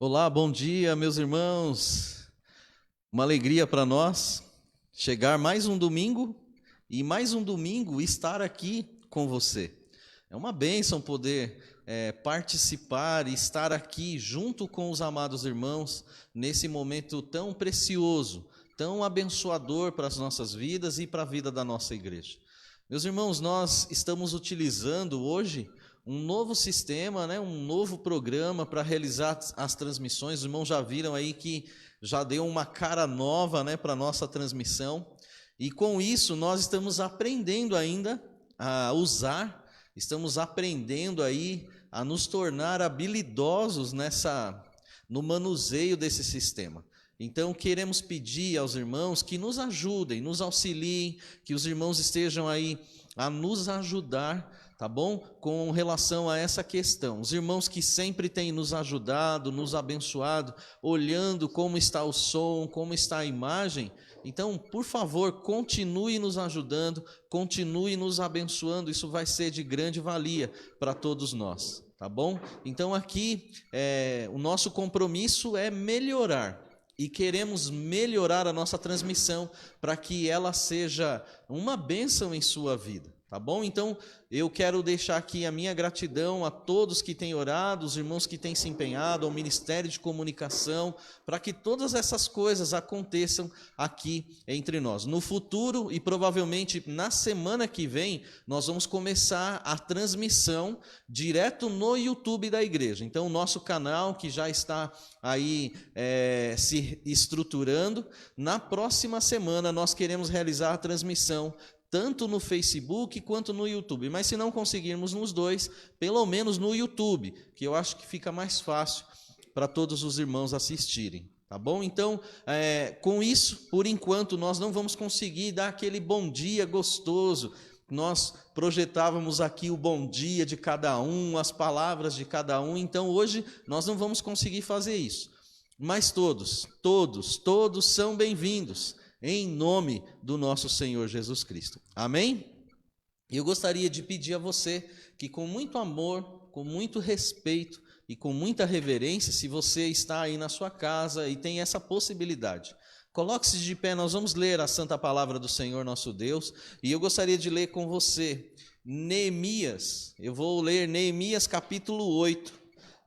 Olá, bom dia, meus irmãos. Uma alegria para nós chegar mais um domingo e mais um domingo estar aqui com você. É uma bênção poder participar e estar aqui junto com os amados irmãos nesse momento tão precioso, tão abençoador para as nossas vidas e para a vida da nossa igreja. Meus irmãos, nós estamos utilizando hoje um novo sistema, um novo programa para realizar as transmissões. Os irmãos já viram aí que já deu uma cara nova, para a nossa transmissão. E com isso nós estamos aprendendo ainda a usar, estamos aprendendo aí a nos tornar habilidosos no manuseio desse sistema. Então queremos pedir aos irmãos que nos ajudem, nos auxiliem, que os irmãos estejam aí a nos ajudar, tá bom? Com relação a essa questão. Os irmãos que sempre têm nos ajudado, nos abençoado, olhando como está o som, como está a imagem. Então, por favor, continue nos ajudando, continue nos abençoando. Isso vai ser de grande valia para todos nós, tá bom? Então aqui, o nosso compromisso é melhorar. E queremos melhorar a nossa transmissão para que ela seja uma bênção em sua vida, tá bom? Então, eu quero deixar aqui a minha gratidão a todos que têm orado, os irmãos que têm se empenhado, ao Ministério de Comunicação, para que todas essas coisas aconteçam aqui entre nós. No futuro, e provavelmente na semana que vem, nós vamos começar a transmissão direto no YouTube da igreja. Então, o nosso canal, que já está aí se estruturando, na próxima semana nós queremos realizar a transmissão tanto no Facebook quanto no YouTube. Mas se não conseguirmos nos dois, pelo menos no YouTube, que eu acho que fica mais fácil para todos os irmãos assistirem. Tá bom? Então, com isso, por enquanto, nós não vamos conseguir dar aquele bom dia gostoso. Nós projetávamos aqui o bom dia de cada um, as palavras de cada um. Então, hoje, nós não vamos conseguir fazer isso. Mas todos são bem-vindos, em nome do nosso Senhor Jesus Cristo. Amém? E eu gostaria de pedir a você que com muito amor, com muito respeito e com muita reverência, se você está aí na sua casa e tem essa possibilidade, coloque-se de pé, nós vamos ler a santa palavra do Senhor nosso Deus, e eu gostaria de ler com você Neemias. Eu vou ler Neemias capítulo 8,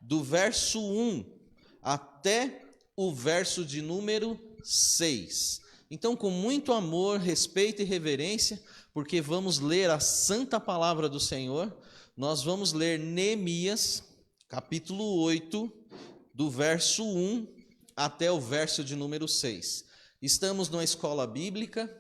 do verso 1 até o verso de número 6. Então, com muito amor, respeito e reverência, porque vamos ler a santa palavra do Senhor, nós vamos ler Neemias, capítulo 8, do verso 1 até o verso de número 6. Estamos numa escola bíblica,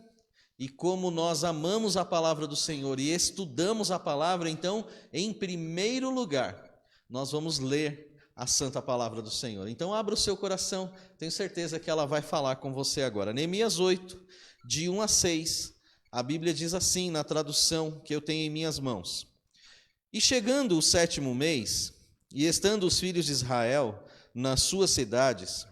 e como nós amamos a palavra do Senhor e estudamos a palavra, então, em primeiro lugar, nós vamos ler a santa palavra do Senhor. Então abra o seu coração, tenho certeza que ela vai falar com você agora. Neemias 8, de 1 a 6, a Bíblia diz assim, na tradução que eu tenho em minhas mãos: E chegando o 7º mês, e estando os filhos de Israel nas suas cidades,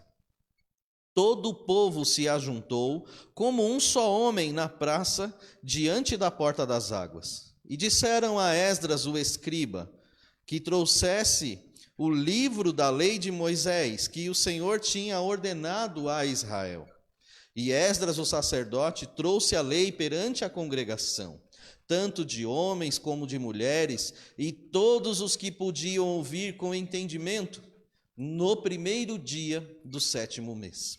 todo o povo se ajuntou como um só homem na praça, diante da porta das águas. E disseram a Esdras o escriba, que trouxesse o livro da lei de Moisés, que o Senhor tinha ordenado a Israel. E Esdras, o sacerdote, trouxe a lei perante a congregação, tanto de homens como de mulheres, e todos os que podiam ouvir com entendimento, no primeiro dia do 7º mês.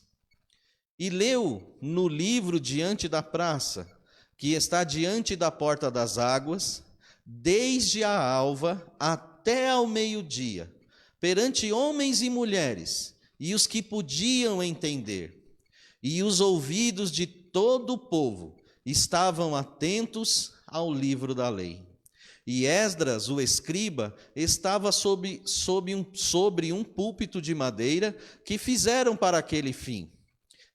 E leu no livro diante da praça, que está diante da porta das águas, desde a alva até ao meio-dia, perante homens e mulheres, e os que podiam entender, e os ouvidos de todo o povo estavam atentos ao livro da lei. E Esdras, o escriba, estava sobre um púlpito de madeira que fizeram para aquele fim.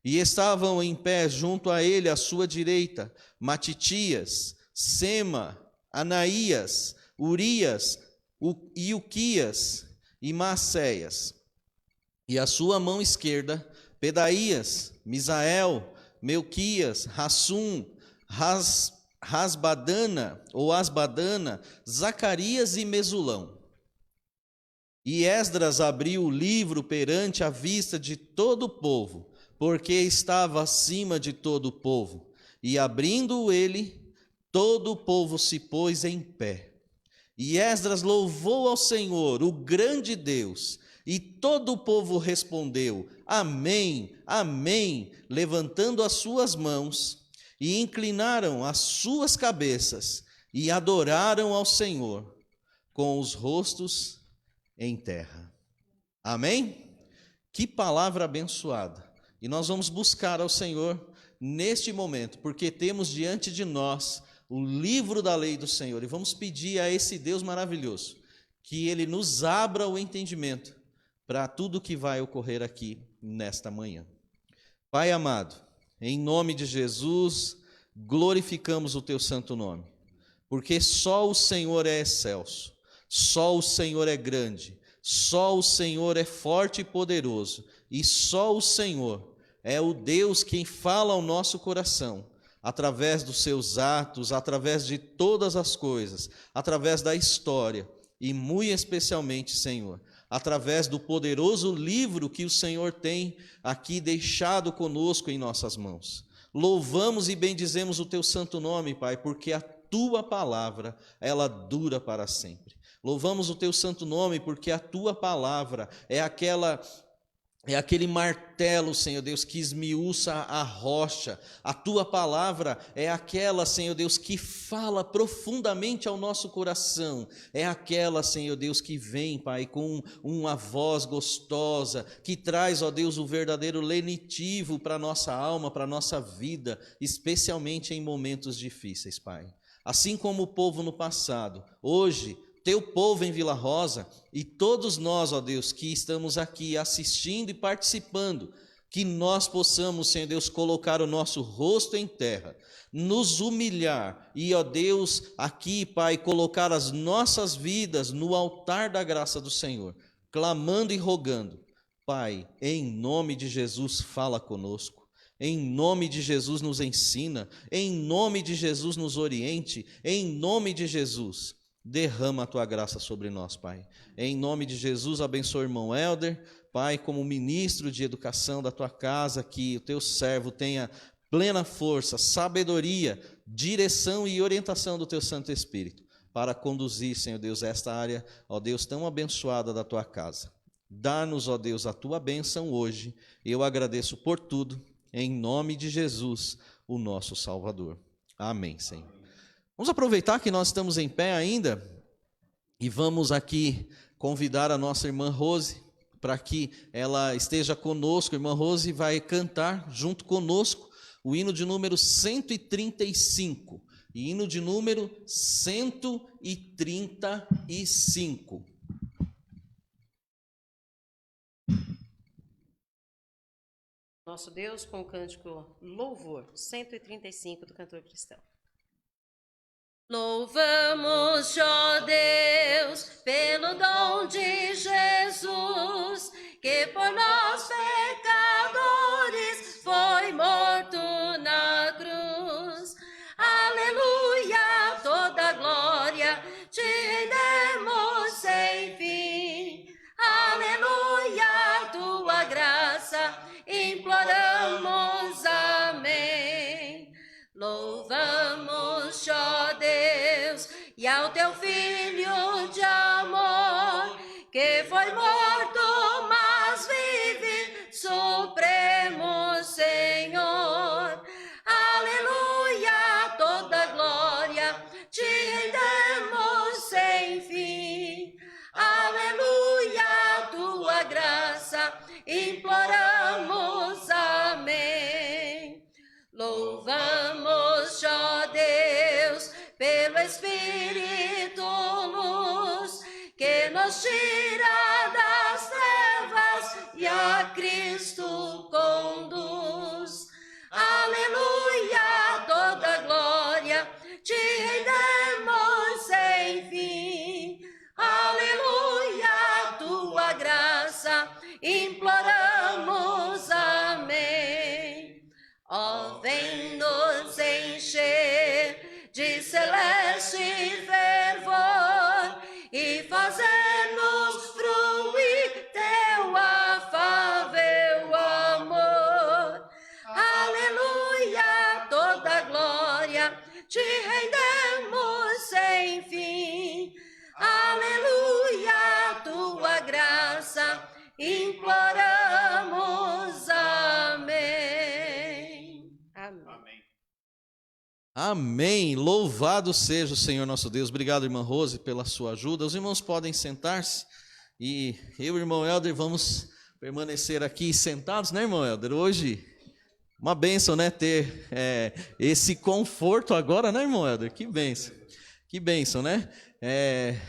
E estavam em pé junto a ele, à sua direita, Matitias, Sema, Anaías, Urias, Ilquias e Maacéias, e a sua mão esquerda, Pedaías, Misael, Melquias, Hassum, Asbadana, Zacarias e Mesulão. E Esdras abriu o livro perante a vista de todo o povo, porque estava acima de todo o povo. E abrindo-o ele, todo o povo se pôs em pé. E Esdras louvou ao Senhor, o grande Deus, e todo o povo respondeu: Amém, Amém, levantando as suas mãos, e inclinaram as suas cabeças, e adoraram ao Senhor, com os rostos em terra. Amém? Que palavra abençoada. E nós vamos buscar ao Senhor neste momento, porque temos diante de nós o livro da lei do Senhor, e vamos pedir a esse Deus maravilhoso que Ele nos abra o entendimento para tudo que vai ocorrer aqui nesta manhã. Pai amado, em nome de Jesus, glorificamos o Teu santo nome, porque só o Senhor é excelso, só o Senhor é grande, só o Senhor é forte e poderoso, e só o Senhor é o Deus quem fala ao nosso coração, através dos seus atos, através de todas as coisas, através da história e, muito especialmente, Senhor, através do poderoso livro que o Senhor tem aqui deixado conosco em nossas mãos. Louvamos e bendizemos o Teu santo nome, Pai, porque a Tua palavra, ela dura para sempre. Louvamos o Teu santo nome porque a Tua palavra é aquele martelo, Senhor Deus, que esmiuça a rocha. A Tua palavra é aquela, Senhor Deus, que fala profundamente ao nosso coração. É aquela, Senhor Deus, que vem, Pai, com uma voz gostosa, que traz, ó Deus, o verdadeiro lenitivo para a nossa alma, para a nossa vida, especialmente em momentos difíceis, Pai. Assim como o povo no passado, hoje, Teu povo em Vila Rosa e todos nós, ó Deus, que estamos aqui assistindo e participando, que nós possamos, Senhor Deus, colocar o nosso rosto em terra, nos humilhar e, ó Deus, aqui, Pai, colocar as nossas vidas no altar da graça do Senhor, clamando e rogando. Pai, em nome de Jesus, fala conosco. Em nome de Jesus, nos ensina. Em nome de Jesus, nos oriente. Em nome de Jesus, derrama a Tua graça sobre nós, Pai. Em nome de Jesus, abençoa o irmão Helder, Pai, como ministro de educação da Tua casa, que o Teu servo tenha plena força, sabedoria, direção e orientação do Teu Santo Espírito, para conduzir, Senhor Deus, esta área, ó Deus, tão abençoada da Tua casa. Dá-nos, ó Deus, a Tua bênção hoje. Eu agradeço por tudo, em nome de Jesus, o nosso Salvador. Amém, Senhor. Vamos aproveitar que nós estamos em pé ainda e vamos aqui convidar a nossa irmã Rose para que ela esteja conosco. A irmã Rose vai cantar junto conosco o hino de número 135. Hino de número 135. Nosso Deus, com o cântico Louvor, 135 do cantor cristão. Louvamos, ó Deus, pelo dom de Jesus, que por nós pecadores foi morto na cruz. Aleluia, toda glória te rendemos sem fim. Aleluia, tua graça imploramos, amém. Louvamos, ó Deus, e ao teu Filho de amor, que foi morto, mas vive, Supremo Senhor. Aleluia, toda glória te rendemos sem fim. Aleluia, tua graça imploramos, amém. Louvamos, ó Deus, pelo Espírito luz, que nos tira das trevas e a Cristo conduz. Aleluia, toda glória te rendemos sem fim. Aleluia, tua graça imploramos, amém. Ó, vem nos encher de celeste fervor e fazer-nos Amém. Louvado seja o Senhor nosso Deus. Obrigado, irmã Rose, pela sua ajuda. Os irmãos podem sentar-se e eu e o irmão Helder vamos permanecer aqui sentados, né, irmão Helder? Hoje, uma bênção, né, ter esse conforto agora, né, irmão Helder? Que bênção, né?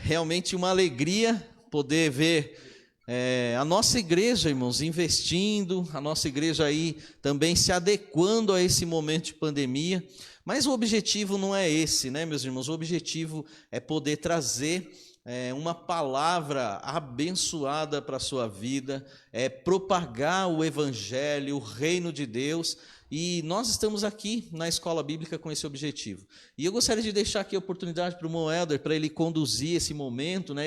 Realmente uma alegria poder ver a nossa igreja, irmãos, investindo, a nossa igreja aí também se adequando a esse momento de pandemia. Mas o objetivo não é esse, né, meus irmãos? O objetivo é poder trazer uma palavra abençoada para a sua vida, propagar o evangelho, o reino de Deus. E nós estamos aqui na escola bíblica com esse objetivo. E eu gostaria de deixar aqui a oportunidade para o irmão Helder, para ele conduzir esse momento, né?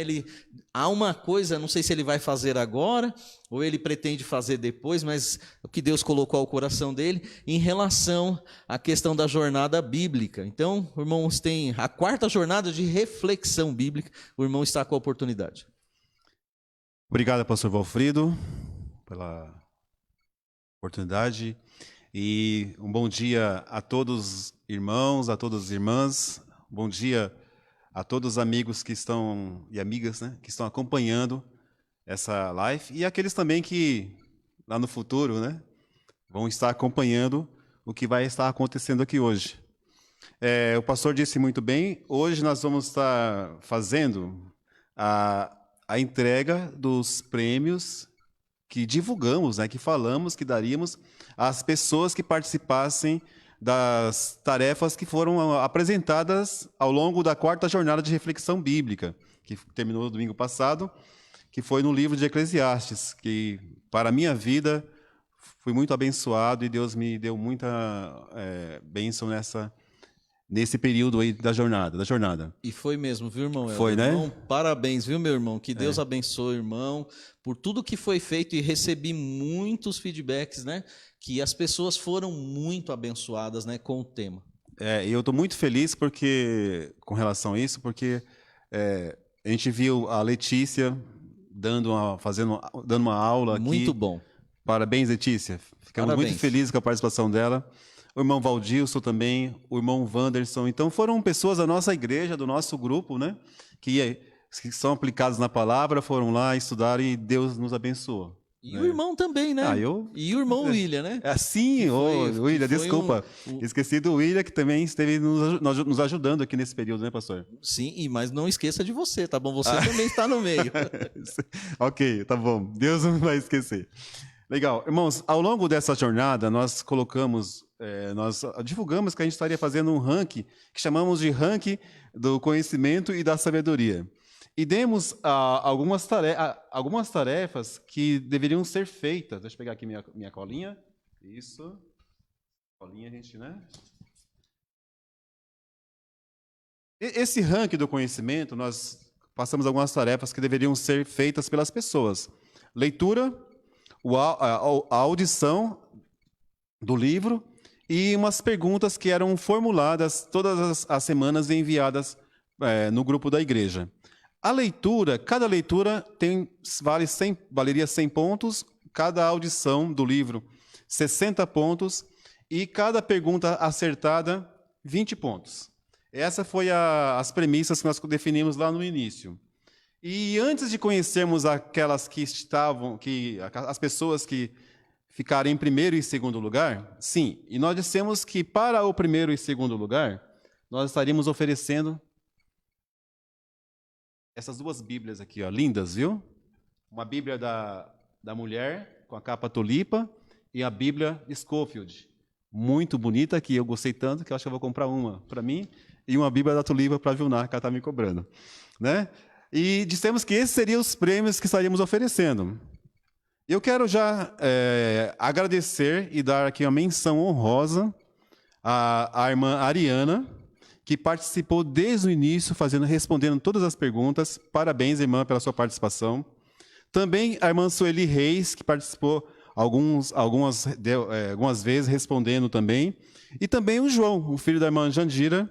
Há uma coisa, não sei se ele vai fazer agora, ou ele pretende fazer depois, mas o que Deus colocou ao coração dele, em relação à questão da jornada bíblica. Então, irmãos, tem a 4ª jornada de reflexão bíblica, o irmão está com a oportunidade. Obrigado, pastor Valfrido, pela oportunidade. E um bom dia a todos irmãos, a todas as irmãs. Bom dia a todos os amigos que estão e amigas, né, que estão acompanhando essa live e aqueles também que lá no futuro, né, vão estar acompanhando o que vai estar acontecendo aqui hoje. O pastor disse muito bem. Hoje nós vamos estar fazendo a entrega dos prêmios que divulgamos, né, que falamos que daríamos às pessoas que participassem das tarefas que foram apresentadas ao longo da 4ª jornada de reflexão bíblica, que terminou no domingo passado, que foi no livro de Eclesiastes, que para a minha vida fui muito abençoado e Deus me deu muita bênção nesse período aí da jornada. E foi mesmo, viu, irmão? Foi, né? Irmão, parabéns, viu, meu irmão? Que Deus abençoe, irmão, por tudo que foi feito, e recebi muitos feedbacks, né? Que as pessoas foram muito abençoadas, né, com o tema. E eu estou muito feliz com relação a isso, porque a gente viu a Letícia dando uma aula aqui. Muito bom. Parabéns, Letícia. Ficamos muito felizes com a participação dela. O irmão Valdilson também, o irmão Wanderson. Então, foram pessoas da nossa igreja, do nosso grupo, né, que são aplicados na palavra, foram lá estudar e Deus nos abençoou. E o irmão também, né? E o irmão William, né? Sim, William, desculpa. Esqueci do William, que também esteve nos ajudando aqui nesse período, né, pastor? Sim, mas não esqueça de você, tá bom? Você também está no meio. Ok, tá bom. Deus não vai esquecer. Legal. Irmãos, ao longo dessa jornada, nós divulgamos que a gente estaria fazendo um ranking, que chamamos de ranking do conhecimento e da sabedoria. E demos algumas tarefas que deveriam ser feitas. Deixa eu pegar aqui minha colinha. Isso. Colinha, gente, né? Esse ranking do conhecimento, nós passamos algumas tarefas que deveriam ser feitas pelas pessoas. Leitura, a audição do livro e umas perguntas que eram formuladas todas as semanas e enviadas no grupo da igreja. A leitura, cada leitura valeria 100 pontos, cada audição do livro 60 pontos e cada pergunta acertada 20 pontos. Essa foi as premissas que nós definimos lá no início. E antes de conhecermos aquelas as pessoas que ficaram em primeiro e segundo lugar, sim, e nós dissemos que para o primeiro e segundo lugar, nós estaríamos oferecendo essas 2 Bíblias aqui, ó, lindas, viu? Uma Bíblia da mulher, com a capa tulipa, e a Bíblia Scofield. Muito bonita, que eu gostei tanto, que eu acho que eu vou comprar uma para mim, e uma Bíblia da tulipa para a Vilnar, que ela está me cobrando. Né? E dissemos que esses seriam os prêmios que estaríamos oferecendo. Eu quero já agradecer e dar aqui uma menção honrosa à irmã Ariana, que participou desde o início, respondendo todas as perguntas. Parabéns, irmã, pela sua participação. Também a irmã Sueli Reis, que participou algumas vezes, respondendo também. E também o João, o filho da irmã Jandira,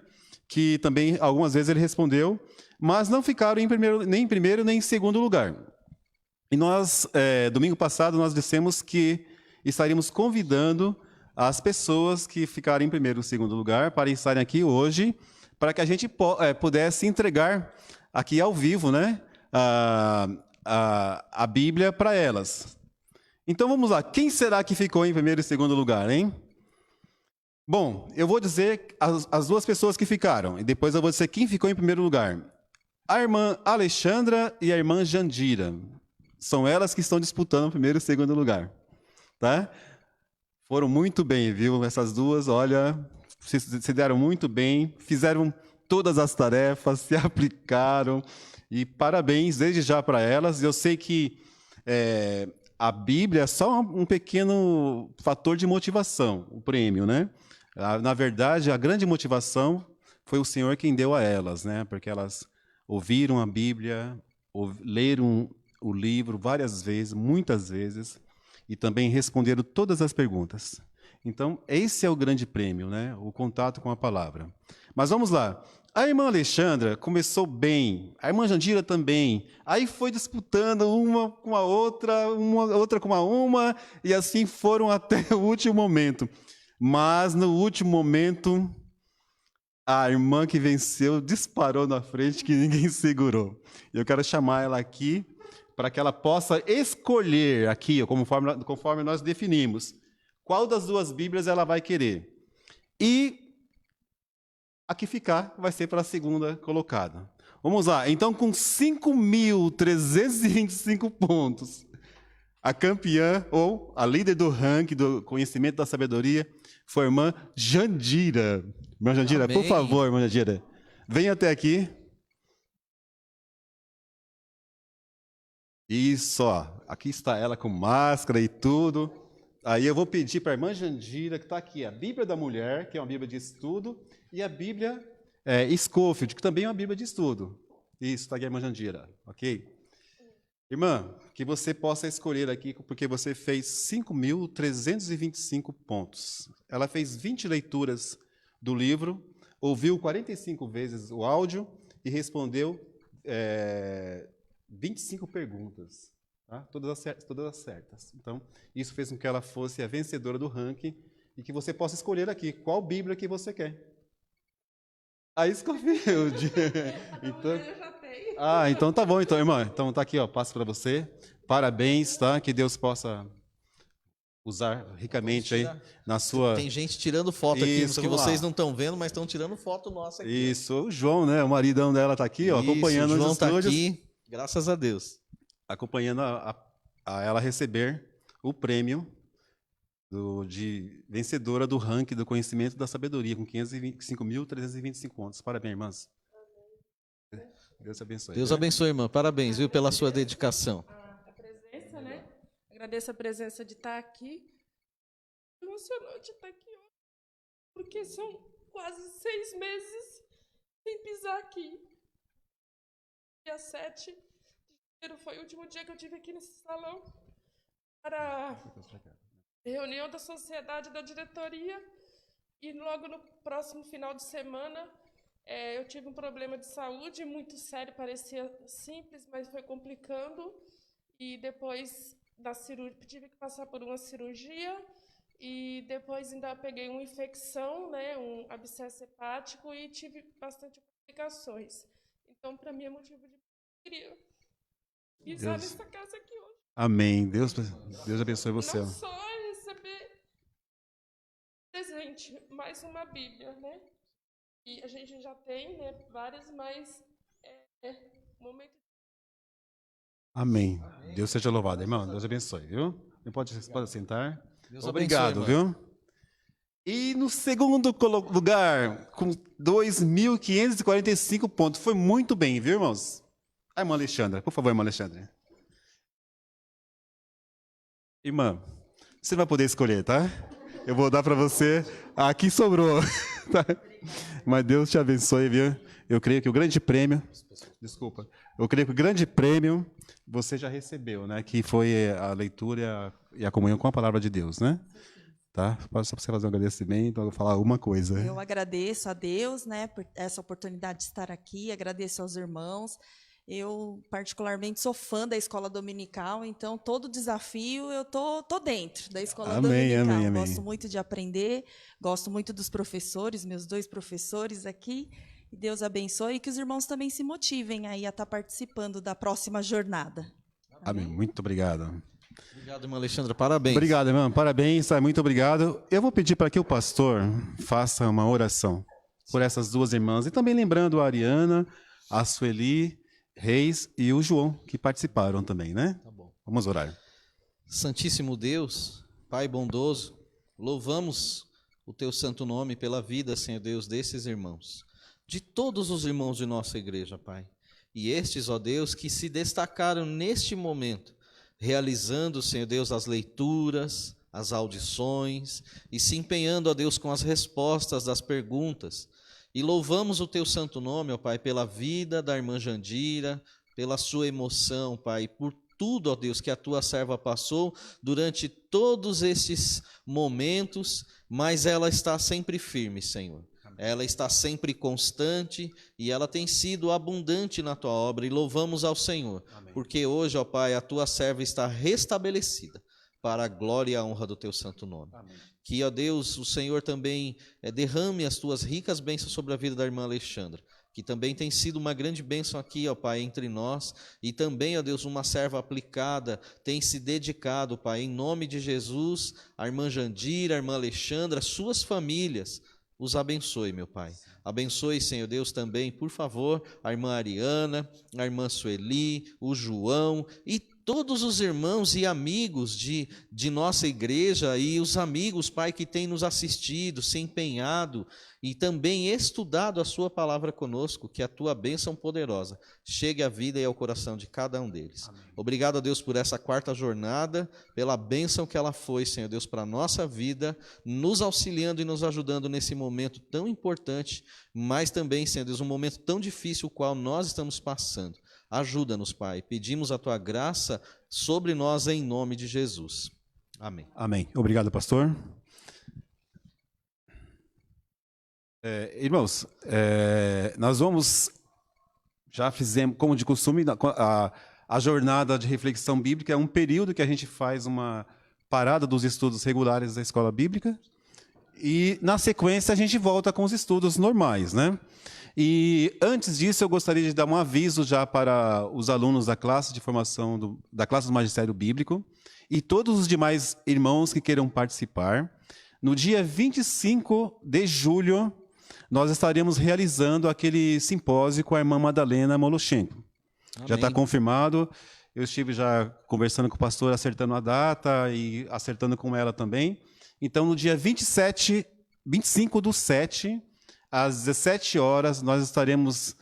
que também algumas vezes ele respondeu, mas não ficaram nem em primeiro nem em segundo lugar. E nós, domingo passado, nós dissemos que estaríamos convidando as pessoas que ficaram em primeiro e segundo lugar para estarem aqui hoje, para que a gente pudesse entregar aqui ao vivo, né, a Bíblia para elas. Então vamos lá, quem será que ficou em primeiro e segundo lugar, hein? Bom, eu vou dizer as duas pessoas que ficaram, e depois eu vou dizer quem ficou em primeiro lugar. A irmã Alexandra e a irmã Jandira. São elas que estão disputando o primeiro e segundo lugar. Tá? Foram muito bem, viu? Essas duas, olha, se deram muito bem, fizeram todas as tarefas, se aplicaram, e parabéns desde já para elas. Eu sei que a Bíblia é só um pequeno fator de motivação, o prêmio, né? Na verdade, a grande motivação foi o Senhor quem deu a elas, né? Porque elas ouviram a Bíblia, leram o livro várias vezes, muitas vezes, e também responderam todas as perguntas. Então, esse é o grande prêmio, né? O contato com a palavra. Mas vamos lá. A irmã Alexandra começou bem, a irmã Jandira também. Aí foi disputando uma com a outra com uma, e assim foram até o último momento. Mas, no último momento, a irmã que venceu disparou na frente que ninguém segurou. Eu quero chamar ela aqui para que ela possa escolher aqui, conforme nós definimos, qual das duas Bíblias ela vai querer. E a que ficar vai ser para a segunda colocada. Vamos lá. Então, com 5.325 pontos, a campeã, ou a líder do ranking do conhecimento da sabedoria, foi a irmã Jandira. Irmã Jandira, Amém. por favor, irmã Jandira, venha até aqui. Isso, ó. Aqui está ela com máscara e tudo. Aí eu vou pedir para a irmã Jandira, que está aqui, a Bíblia da Mulher, que é uma Bíblia de estudo, e a Bíblia Scofield, que também é uma Bíblia de estudo. Isso, está aqui a irmã Jandira, ok? Irmã, que você possa escolher aqui, porque você fez 5.325 pontos. Ela fez 20 leituras do livro, ouviu 45 vezes o áudio e respondeu 25 perguntas, tá? Todas as certas. Então, isso fez com que ela fosse a vencedora do ranking e que você possa escolher aqui qual Bíblia que você quer. A Scofield. Então, eu já tenho. então tá bom, então, irmã. Então tá aqui, ó, passo para você. Parabéns, tá? Que Deus possa usar ricamente aí na sua... Tem gente tirando foto aqui, Isso, que vamos vocês lá. não estão vendo, mas estão tirando foto nossa aqui. Isso, o João, né? O maridão dela tá aqui, ó, Isso, acompanhando o João os tá estúdios, aqui, graças a Deus. acompanhando a ela receber o prêmio de vencedora do ranking do conhecimento da sabedoria, com 5.325 pontos. Parabéns, irmãs. Deus abençoe. Deus abençoe, irmã. Parabéns, viu, pela sua dedicação. A presença, né? Agradeço a presença de estar aqui. Emocionante estar aqui hoje, porque são quase 6 meses sem pisar aqui. Dia 7 de janeiro foi o último dia que eu tive aqui nesse salão para a reunião da sociedade da diretoria, e logo no próximo final de semana eu tive um problema de saúde muito sério, parecia simples, mas foi complicando, e depois da cirurgia tive que passar por uma cirurgia, e depois ainda peguei uma infecção, né, um abscesso hepático, e tive bastante complicações. Então, para mim é motivo de alegria pisar nessa casa aqui hoje. Amém. Deus abençoe você. Não só receber presente, mais uma Bíblia, né? E a gente já tem, né, várias, mas momento. Amém. Deus seja louvado, irmão. Deus abençoe, viu? Pode sentar. Deus Obrigado, abençoe, irmã. viu? E no segundo lugar, com 2.545 pontos. Foi muito bem, viu, irmãos? A irmã Alexandra. Por favor, irmã Alexandra. Irmã, você não vai poder escolher, tá? Eu vou dar para você. Aqui sobrou. Tá? Mas Deus te abençoe, viu? Eu creio que o grande prêmio... Desculpa. Eu creio que o grande prêmio você já recebeu, né? Que foi a leitura e a comunhão com a palavra de Deus, né? Tá? Só para você fazer um agradecimento, eu vou falar uma coisa. Eu agradeço a Deus, né, por essa oportunidade de estar aqui, agradeço aos irmãos. Eu, particularmente, sou fã da escola dominical, então todo desafio eu tô dentro da escola Amém, dominical. amém, amém. Gosto muito de aprender, gosto muito dos professores, meus 2 professores aqui. E Deus abençoe e que os irmãos também se motivem aí a estar participando da próxima jornada. Amém. Muito obrigado. Obrigado, irmã Alexandra. Parabéns. Obrigado, irmão. Parabéns, muito obrigado. Eu vou pedir para que o pastor faça uma oração por essas 2 irmãs. E também lembrando a Ariana, a Sueli Reis e o João, que participaram também, né? Tá bom. Vamos orar. Santíssimo Deus, Pai bondoso, louvamos o teu santo nome pela vida, Senhor Deus, desses irmãos, de todos os irmãos de nossa igreja, Pai. E estes, ó Deus, que se destacaram neste momento, realizando, Senhor Deus, as leituras, as audições e se empenhando, ó Deus, com as respostas das perguntas. E louvamos o teu santo nome, ó Pai, pela vida da irmã Jandira, pela sua emoção, Pai, por tudo, ó Deus, que a tua serva passou durante todos esses momentos, mas ela está sempre firme, Senhor. Ela está sempre constante e ela tem sido abundante na tua obra, e louvamos ao Senhor. Amém. Porque hoje, ó Pai, a tua serva está restabelecida para a glória e a honra do teu santo nome. Amém. Que, ó Deus, o Senhor também derrame as tuas ricas bênçãos sobre a vida da irmã Alexandra, que também tem sido uma grande bênção aqui, ó Pai, entre nós, e também, ó Deus, uma serva aplicada, tem se dedicado, Pai, em nome de Jesus, a irmã Jandira, a irmã Alexandra, suas famílias, os abençoe, meu Pai. Abençoe, Senhor Deus, também, por favor, a irmã Ariana, a irmã Sueli, o João e todos os irmãos e amigos de nossa igreja e os amigos, Pai, que têm nos assistido, se empenhado e também estudado a sua palavra conosco, que a tua bênção poderosa chegue à vida e ao coração de cada um deles. Amém. Obrigado a Deus por essa 4ª jornada, pela bênção que ela foi, Senhor Deus, para a nossa vida, nos auxiliando e nos ajudando nesse momento tão importante, mas também, Senhor Deus, um momento tão difícil o qual nós estamos passando. Ajuda-nos, Pai. Pedimos a tua graça sobre nós em nome de Jesus. Amém. Amém. Obrigado, pastor. Irmãos, nós já fizemos, como de costume, a jornada de reflexão bíblica é um período que a gente faz uma parada dos estudos regulares da escola bíblica e, na sequência, a gente volta com os estudos normais, né? E antes disso, eu gostaria de dar um aviso já para os alunos da classe de formação, da classe do Magistério Bíblico e todos os demais irmãos que queiram participar. No dia 25 de julho, nós estaremos realizando aquele simpósio com a irmã Madalena Moloshenko. Já está confirmado. Eu estive já conversando com o pastor, acertando a data e acertando com ela também. Então, no dia 25/7, às 17 horas, nós estaremos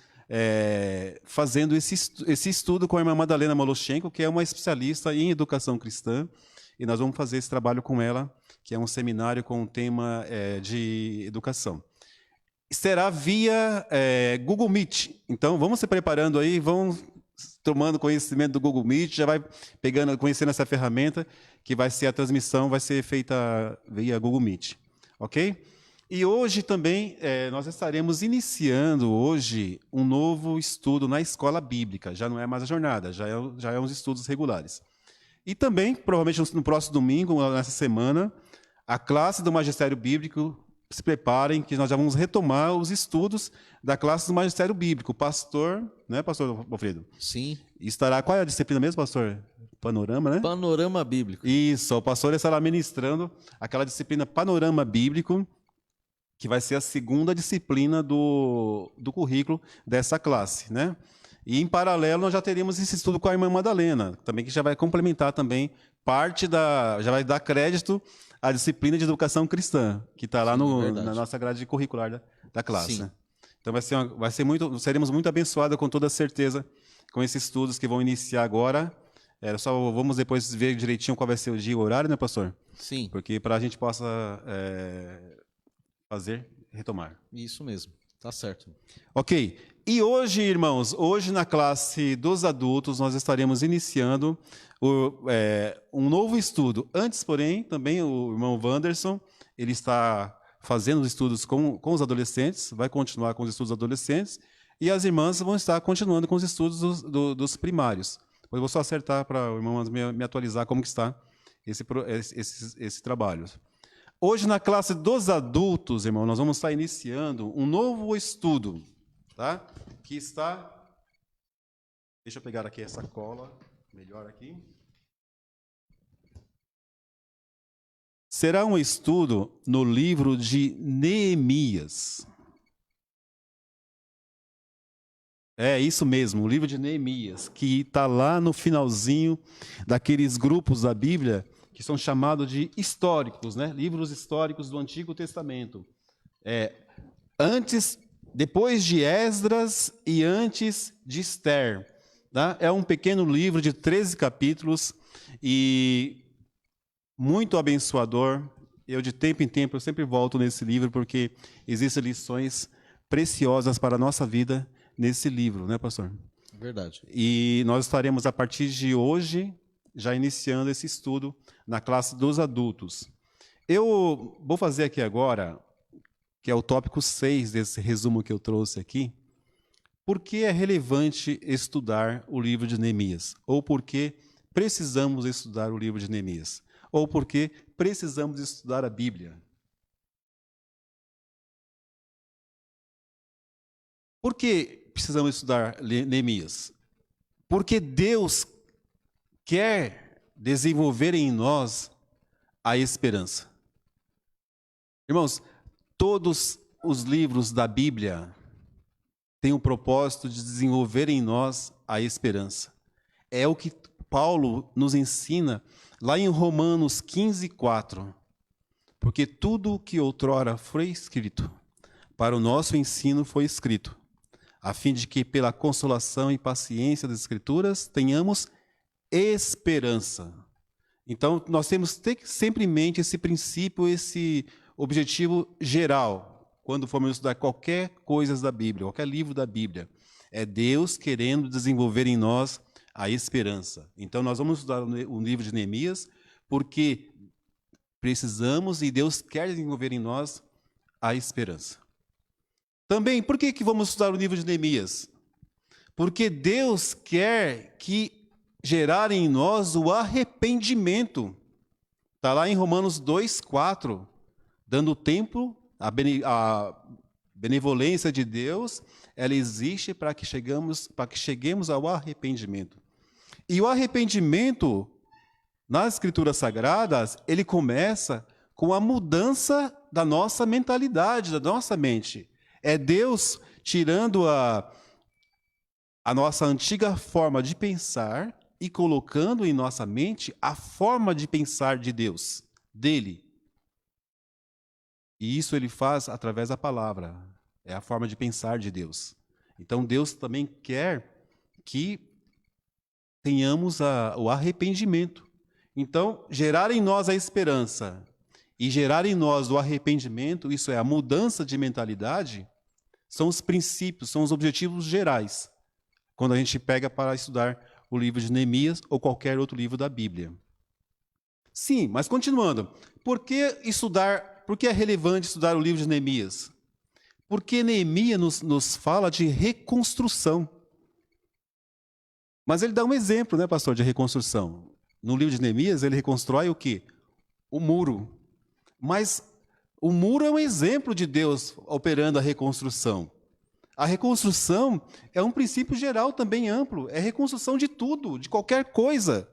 fazendo esse estudo com a irmã Madalena Moloshenko, que é uma especialista em educação cristã, e nós vamos fazer esse trabalho com ela, que é um seminário com o tema de educação. Será via Google Meet. Então, vamos se preparando aí, vamos tomando conhecimento do Google Meet, já vai conhecendo essa ferramenta, que vai ser a transmissão, vai ser feita via Google Meet. Ok? E hoje também nós estaremos iniciando hoje um novo estudo na escola bíblica. Já não é mais a jornada, já é uns estudos regulares. E também, provavelmente no próximo domingo, nessa semana, a classe do Magistério Bíblico, se preparem, que nós já vamos retomar os estudos da classe do Magistério Bíblico. O pastor, né, pastor Alfredo? Sim. Estará, qual é a disciplina mesmo, pastor? Panorama, né? Panorama Bíblico. Isso, o pastor estará ministrando aquela disciplina Panorama Bíblico, que vai ser a segunda disciplina do currículo dessa classe, né? E, em paralelo, nós já teríamos esse estudo com a irmã Madalena, também, que já vai complementar também já vai dar crédito à disciplina de educação cristã, que está lá na nossa grade curricular da classe. Sim. Né? Então, seremos muito abençoados, com toda certeza, com esses estudos que vão iniciar agora. Só vamos depois ver direitinho qual vai ser o dia e o horário, né, pastor? Sim. Porque para a gente possa retomar. Isso mesmo, tá certo. Ok. E hoje, irmãos, na classe dos adultos, nós estaremos iniciando um novo estudo. Antes, porém, também o irmão Wanderson, ele está fazendo os estudos com os adolescentes, vai continuar com os estudos adolescentes, E as irmãs vão estar continuando com os estudos dos primários. Eu vou só acertar para o irmão me atualizar como que está esse trabalho. Hoje, na classe dos adultos, irmão, nós vamos estar iniciando um novo estudo, tá? Que está... Deixa eu pegar aqui essa cola, melhor aqui. Será um estudo no livro de Neemias. É isso mesmo, o livro de Neemias, que está lá no finalzinho daqueles grupos da Bíblia que são chamados de históricos, né? Livros históricos do Antigo Testamento. Depois de Esdras e antes de Esther. Tá? É um pequeno livro de 13 capítulos e muito abençoador. Eu, de tempo em tempo, eu sempre volto nesse livro porque existem lições preciosas para a nossa vida nesse livro, né, pastor? Verdade. E nós estaremos, a partir de hoje, já iniciando esse estudo na classe dos adultos. Eu vou fazer aqui agora, que é o tópico 6 desse resumo que eu trouxe aqui, por que é relevante estudar o livro de Neemias? Ou por que precisamos estudar o livro de Neemias? Ou por que precisamos estudar a Bíblia? Por que precisamos estudar Neemias? Porque Deus quer desenvolver em nós a esperança. Irmãos, todos os livros da Bíblia têm o propósito de desenvolver em nós a esperança. É o que Paulo nos ensina lá em Romanos 15:4. Porque tudo o que outrora foi escrito, para o nosso ensino foi escrito, a fim de que, pela consolação e paciência das Escrituras, tenhamos esperança. Então, nós temos que ter sempre em mente esse princípio, esse objetivo geral, quando formos estudar qualquer coisa da Bíblia, qualquer livro da Bíblia. É Deus querendo desenvolver em nós a esperança. Então, nós vamos estudar o livro de Neemias, porque precisamos e Deus quer desenvolver em nós a esperança. Também, por que vamos estudar o livro de Neemias? Porque Deus quer gerar em nós o arrependimento. Está lá em Romanos 2:4, dando tempo, a benevolência de Deus, ela existe para que cheguemos ao arrependimento. E o arrependimento, nas Escrituras Sagradas, ele começa com a mudança da nossa mentalidade, da nossa mente. É Deus tirando a nossa antiga forma de pensar e colocando em nossa mente a forma de pensar de Deus, dele. E isso ele faz através da palavra. É a forma de pensar de Deus. Então Deus também quer que tenhamos o arrependimento. Então, gerar em nós a esperança e gerar em nós o arrependimento, isso é a mudança de mentalidade, são os princípios, são os objetivos gerais, quando a gente pega para estudar o livro de Neemias ou qualquer outro livro da Bíblia. Sim, mas continuando, por que é relevante estudar o livro de Neemias? Porque Neemias nos fala de reconstrução. Mas ele dá um exemplo, né, pastor, de reconstrução. No livro de Neemias, ele reconstrói o quê? O muro. Mas o muro é um exemplo de Deus operando a reconstrução. A reconstrução é um princípio geral também amplo. É reconstrução de tudo, de qualquer coisa.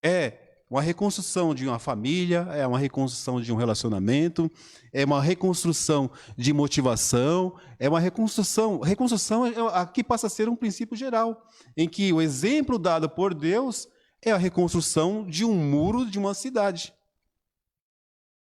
É uma reconstrução de uma família, é uma reconstrução de um relacionamento, é uma reconstrução de motivação, é uma reconstrução. Reconstrução aqui passa a ser um princípio geral, em que o exemplo dado por Deus é a reconstrução de um muro de uma cidade.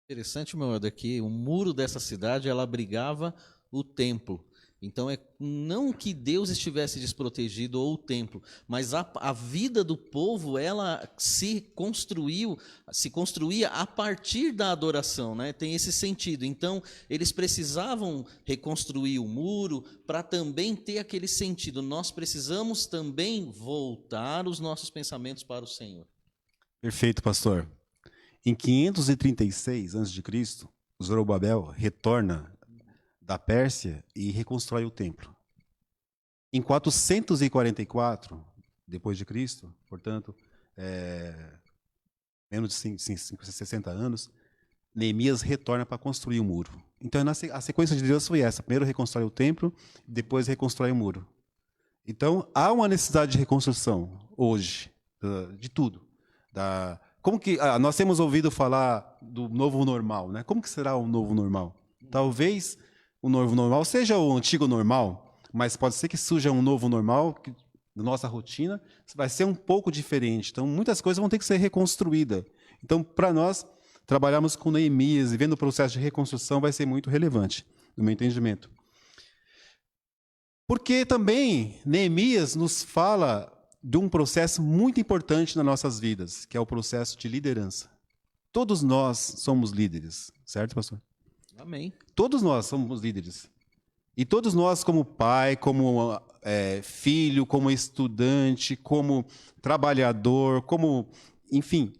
Interessante, meu irmão, que o muro dessa cidade, ela abrigava o templo. Então, não que Deus estivesse desprotegido ou o templo, mas a vida do povo, ela se construía a partir da adoração, né? Tem esse sentido. Então, eles precisavam reconstruir o muro para também ter aquele sentido. Nós precisamos também voltar os nossos pensamentos para o Senhor. Perfeito, pastor. Em 536 a.C., Zorobabel retorna da Pérsia e reconstrói o templo. Em 444 depois de Cristo, portanto, menos de 60 anos, Neemias retorna para construir o muro. Então, a sequência de Deus foi essa. Primeiro reconstrói o templo, depois reconstrói o muro. Então, há uma necessidade de reconstrução hoje, de tudo. Como que nós temos ouvido falar do novo normal, né? Como que será o novo normal? Talvez o novo normal seja o antigo normal, mas pode ser que surja um novo normal que, na nossa rotina, vai ser um pouco diferente. Então, muitas coisas vão ter que ser reconstruídas. Então, para nós, trabalharmos com Neemias e vendo o processo de reconstrução vai ser muito relevante, no meu entendimento. Porque também Neemias nos fala de um processo muito importante nas nossas vidas, que é o processo de liderança. Todos nós somos líderes, certo, pastor? Amém. Todos nós somos líderes. E todos nós, como pai, como filho, como estudante, como trabalhador, como, enfim,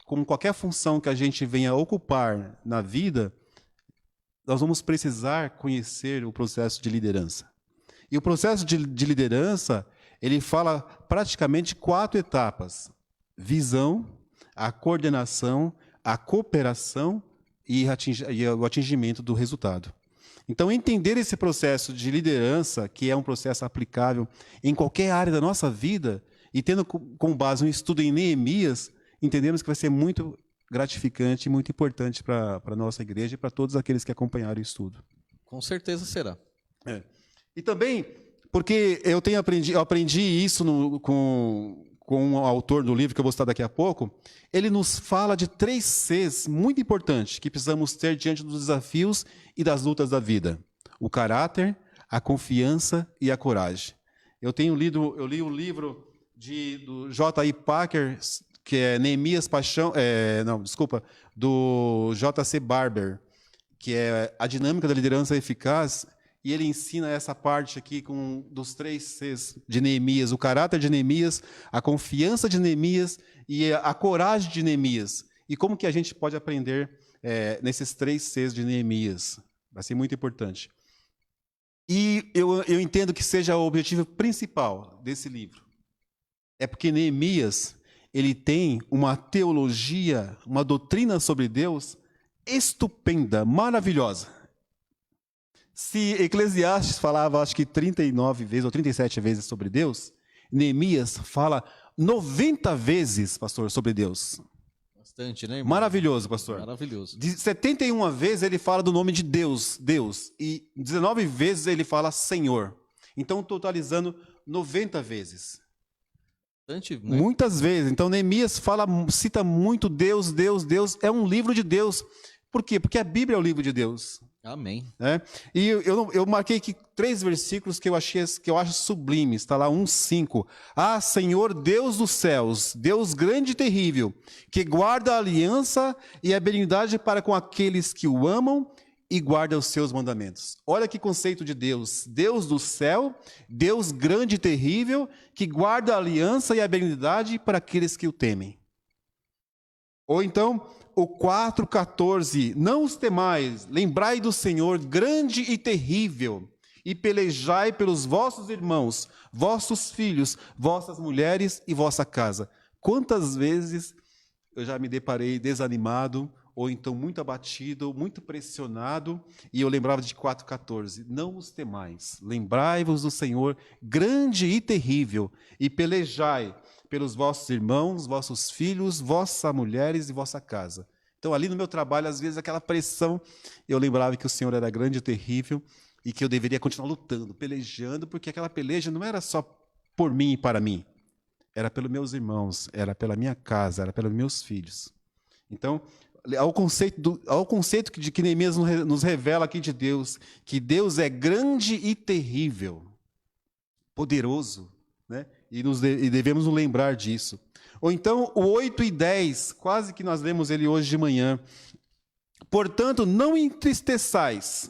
como qualquer função que a gente venha ocupar na vida, nós vamos precisar conhecer o processo de liderança. E o processo de liderança, ele fala praticamente 4 etapas: visão, a coordenação, a cooperação e o atingimento do resultado. Então, entender esse processo de liderança, que é um processo aplicável em qualquer área da nossa vida, e tendo como base um estudo em Neemias, entendemos que vai ser muito gratificante e muito importante para a nossa igreja e para todos aqueles que acompanharam o estudo. Com certeza será. E também, porque eu aprendi isso com o autor do livro, que eu vou citar daqui a pouco, ele nos fala de 3 Cs muito importantes que precisamos ter diante dos desafios e das lutas da vida: o caráter, a confiança e a coragem. Eu li o livro do J.I. Packer, que é Neemias Paixão, do J.C. Barber, que é A Dinâmica da Liderança Eficaz, e ele ensina essa parte aqui dos 3 Cs de Neemias: o caráter de Neemias, a confiança de Neemias e a coragem de Neemias. E como que a gente pode aprender nesses 3 Cs de Neemias. Vai ser muito importante. E eu entendo que seja o objetivo principal desse livro. É porque Neemias, ele tem uma teologia, uma doutrina sobre Deus estupenda, maravilhosa. Se Eclesiastes falava, acho que 39 vezes ou 37 vezes sobre Deus, Neemias fala 90 vezes, pastor, sobre Deus. Bastante, né, irmão? Maravilhoso, pastor. Maravilhoso. 71 vezes ele fala do nome de Deus, e 19 vezes ele fala Senhor. Então, totalizando 90 vezes. Bastante, né? Muitas vezes. Então, Neemias cita muito Deus, Deus, Deus. É um livro de Deus. Por quê? Porque a Bíblia é o livro de Deus. Amém. E eu marquei aqui 3 versículos que eu acho sublimes. Está lá 1:5. Ah, Senhor Deus dos céus, Deus grande e terrível, que guarda a aliança e a benignidade para com aqueles que o amam e guarda os seus mandamentos. Olha que conceito de Deus. Deus do céu, Deus grande e terrível, que guarda a aliança e a benignidade para aqueles que o temem. Ou então, o 4:14, não os temais, lembrai do Senhor grande e terrível, e pelejai pelos vossos irmãos, vossos filhos, vossas mulheres e vossa casa. Quantas vezes eu já me deparei desanimado, ou então muito abatido, muito pressionado, e eu lembrava de 4:14, não os temais, lembrai-vos do Senhor grande e terrível, e pelejai pelos vossos irmãos, vossos filhos, vossas mulheres e vossa casa. Então, ali no meu trabalho, às vezes, aquela pressão, eu lembrava que o Senhor era grande e terrível e que eu deveria continuar lutando, pelejando, porque aquela peleja não era só por mim e para mim. Era pelos meus irmãos, era pela minha casa, era pelos meus filhos. Então, ao conceito de que Neemias nos revela aqui de Deus, que Deus é grande e terrível, poderoso, né? E devemos nos lembrar disso. Ou então, o 8 e 10, quase que nós lemos ele hoje de manhã. Portanto, não entristeçais,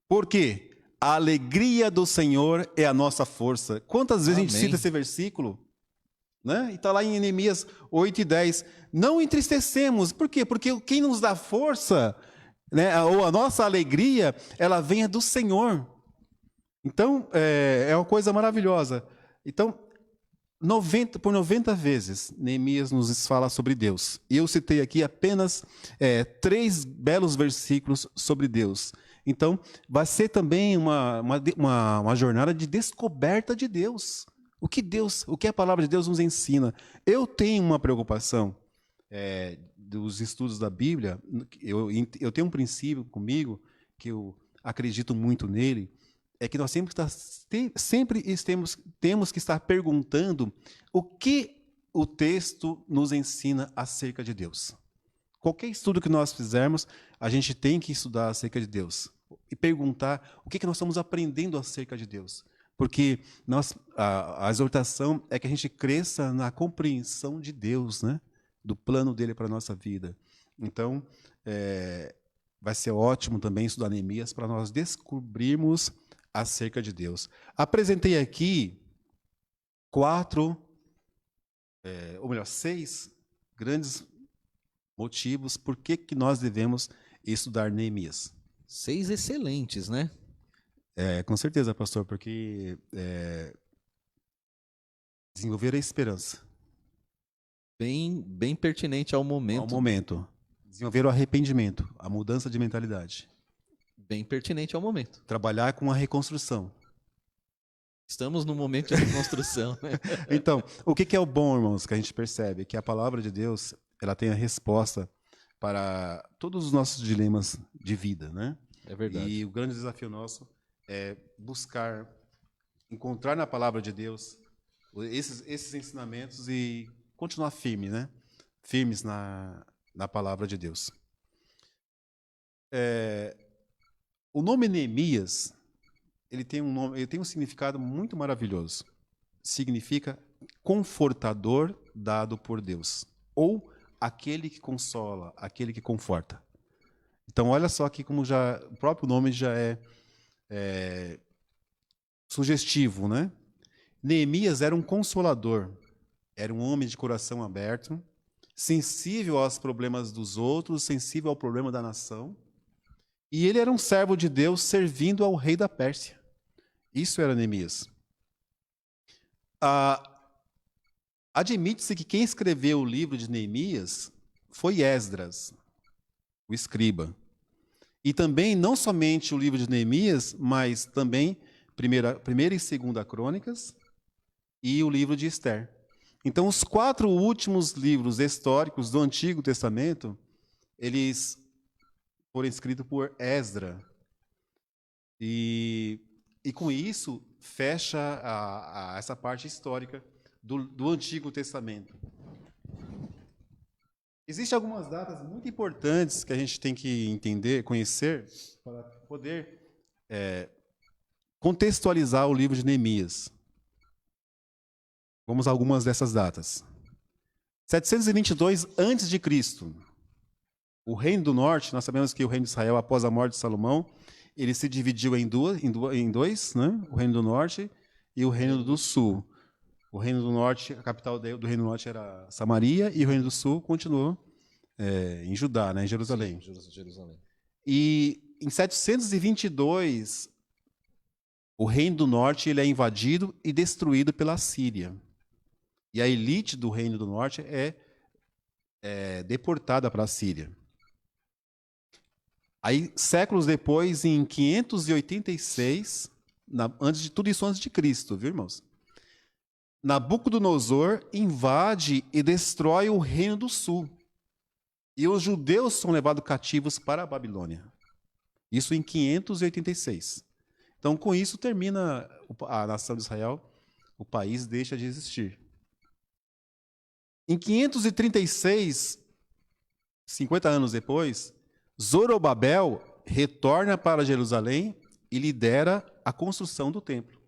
porque a alegria do Senhor é a nossa força. Quantas vezes a gente cita esse versículo? Né? E está lá em Neemias 8 e 10. Não entristecemos. Por quê? Porque quem nos dá força, né, ou a nossa alegria, ela vem do Senhor. Então, é uma coisa maravilhosa. Então, 90 vezes, Neemias nos fala sobre Deus. E eu citei aqui apenas 3 belos versículos sobre Deus. Então, vai ser também uma jornada de descoberta de Deus. O que a palavra de Deus nos ensina. Eu tenho uma preocupação dos estudos da Bíblia. Eu tenho um princípio comigo, que eu acredito muito nele, é que nós temos que estar perguntando o que o texto nos ensina acerca de Deus. Qualquer estudo que nós fizermos, a gente tem que estudar acerca de Deus e perguntar o que nós estamos aprendendo acerca de Deus. Porque a exortação é que a gente cresça na compreensão de Deus, né? Do plano dele para a nossa vida. Então, vai ser ótimo também estudar Neemias para nós descobrirmos acerca de Deus. Apresentei aqui 6 grandes motivos por que nós devemos estudar Neemias. 6 excelentes, né? Com certeza, pastor, porque desenvolver a esperança. Bem pertinente ao momento. Ao momento. Desenvolver o arrependimento, a mudança de mentalidade. Bem pertinente ao momento. Trabalhar com a reconstrução. Estamos no momento de reconstrução. Né? Então, o que é o bom, irmãos, que a gente percebe? Que a palavra de Deus, ela tem a resposta para todos os nossos dilemas de vida, né? É verdade. E o grande desafio nosso é encontrar na palavra de Deus esses ensinamentos e continuar firme, né? Firmes na palavra de Deus. O nome Neemias, ele tem um significado muito maravilhoso. Significa confortador dado por Deus, ou aquele que consola, aquele que conforta. Então, olha só aqui como o próprio nome já é sugestivo, né? Neemias era um consolador, era um homem de coração aberto, sensível aos problemas dos outros, sensível ao problema da nação. E ele era um servo de Deus servindo ao rei da Pérsia. Isso era Neemias. Admite-se que quem escreveu o livro de Neemias foi Esdras, o escriba. E também, não somente o livro de Neemias, mas também primeira e segunda Crônicas e o livro de Esther. Então, os 4 últimos livros históricos do Antigo Testamento, eles foram escritos por Esdras. E com isso, fecha essa parte histórica do Antigo Testamento. Existem algumas datas muito importantes que a gente tem que entender, conhecer, para poder contextualizar o livro de Neemias. Vamos a algumas dessas datas. 722 a.C., o Reino do Norte, nós sabemos que o Reino de Israel, após a morte de Salomão, ele se dividiu em dois, né? O Reino do Norte e o Reino do Sul. O Reino do Norte, a capital do Reino do Norte era Samaria, e o Reino do Sul continuou em Judá, né? Em Jerusalém. Sim, Jerusalém. E em 722, o Reino do Norte ele é invadido e destruído pela Síria. E a elite do Reino do Norte é deportada para a Síria. Aí, séculos depois, em 586, tudo isso antes de Cristo, viu, irmãos? Nabucodonosor invade e destrói o Reino do Sul. E os judeus são levados cativos para a Babilônia. Isso em 586. Então, com isso, termina a nação de Israel, o país deixa de existir. Em 536, 50 anos depois, Zorobabel retorna para Jerusalém e lidera a construção do templo,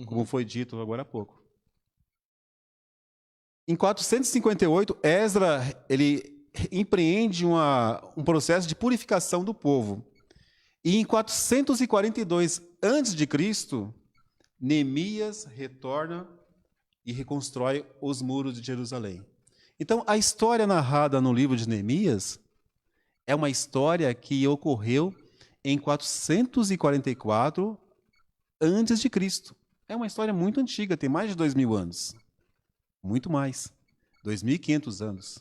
como foi dito agora há pouco. Em 458, Esdras ele empreende um processo de purificação do povo. E em 442 a.C., Neemias retorna e reconstrói os muros de Jerusalém. Então, a história narrada no livro de Neemias é uma história que ocorreu em 444 antes de Cristo. É uma história muito antiga, tem mais de 2000 anos. Muito mais. 2.500 anos.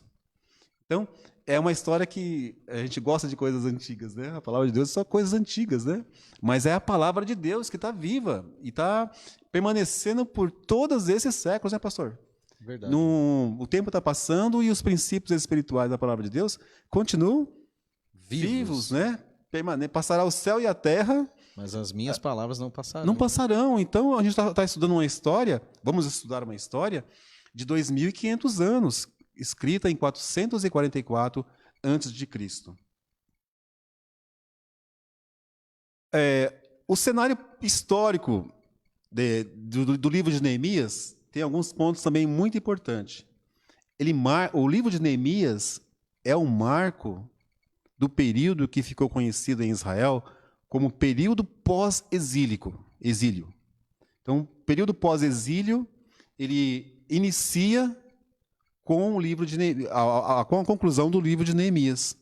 Então, é uma história que a gente gosta de coisas antigas, né? A palavra de Deus é só coisas antigas, né? Mas é a palavra de Deus que está viva e está permanecendo por todos esses séculos, né, pastor? Verdade. O tempo está passando e os princípios espirituais da palavra de Deus continuam vivos, né? Passará o céu e a terra, Mas as minhas palavras não passarão. não passarão. Então, a gente está estudando uma história, vamos estudar uma história de 2.500 anos, escrita em 444 a.C. O cenário histórico do livro de Neemias tem alguns pontos também muito importantes. O livro de Neemias é um marco do período que ficou conhecido em Israel como período pós-exílio. Então, o período pós-exílio, ele inicia com o livro de com a conclusão do livro de Neemias.